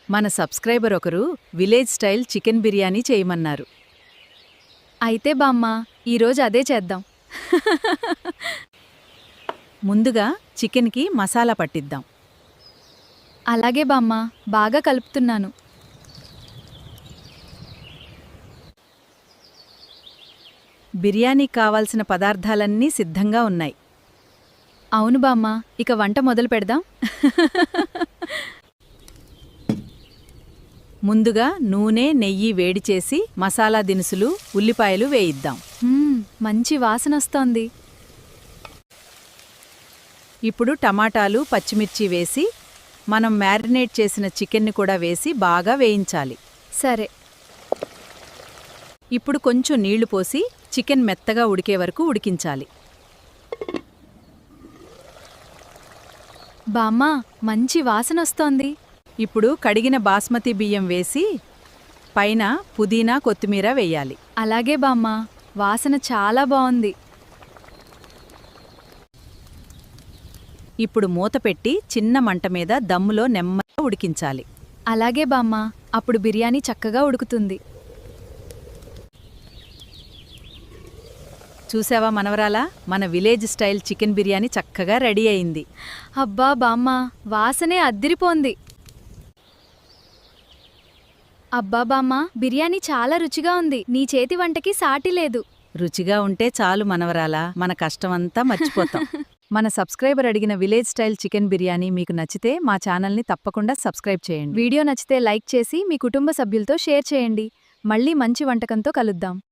మన సబ్స్క్రైబర్ ఒకరు village style chicken biryani చేయమన్నారు. అయితే బామ్మ, ఈరోజు అదే చేద్దాం. ముందుగా చికెన్కి మసాలా పట్టిద్దాం. అలాగే బామ్మ, బాగా కలుపుతున్నాను. బిర్యానీకి కావాల్సిన పదార్థాలన్నీ సిద్ధంగా ఉన్నాయి. అవును బామ్మ, ఇక వంట మొదలు పెడదాం. ముందుగా నూనె, నెయ్యి వేడిచేసి మసాలా దినుసులు, ఉల్లిపాయలు వేయిద్దాం. మంచి వాసనొస్తోంది. ఇప్పుడు టమాటాలు, పచ్చిమిర్చి వేసి మనం మ్యారినేట్ చేసిన చికెన్ని కూడా వేసి బాగా వేయించాలి. సరే. ఇప్పుడు కొంచెం నీళ్లు పోసి చికెన్ మెత్తగా ఉడికే వరకు ఉడికించాలి. బామ్మ, మంచి వాసనొస్తోంది. ఇప్పుడు కడిగిన బాస్మతి బియ్యం వేసి పైన పుదీనా, కొత్తిమీర వేయాలి. అలాగే బామ్మ, వాసన చాలా బావుంది. ఇప్పుడు మూత పెట్టి చిన్న మంట మీద దమ్ములో నెమ్మదిగా ఉడికించాలి. అలాగే బామ్మ, అప్పుడు బిర్యానీ చక్కగా ఉడుకుతుంది. చూసావా మనవరాలా, మన విలేజ్ స్టైల్ చికెన్ బిర్యానీ చక్కగా రెడీ అయింది. అబ్బా బామ్మ, వాసనే అద్దిరిపోంది. అబ్బా బామ్మ, బిర్యానీ చాలా రుచిగా ఉంది. నీ చేతి వంటకి సాటి లేదు. రుచిగా ఉంటే చాలు మనవరాలా, మన కష్టమంతా మర్చిపోతాం. మన సబ్స్క్రైబర్ అడిగిన విలేజ్ స్టైల్ చికెన్ బిర్యానీ మీకు నచ్చితే మా ఛానల్ని తప్పకుండా సబ్స్క్రైబ్ చేయండి. వీడియో నచ్చితే లైక్ చేసి మీ కుటుంబ సభ్యులతో షేర్ చేయండి. మళ్ళీ మంచి వంటకంతో కలుద్దాం.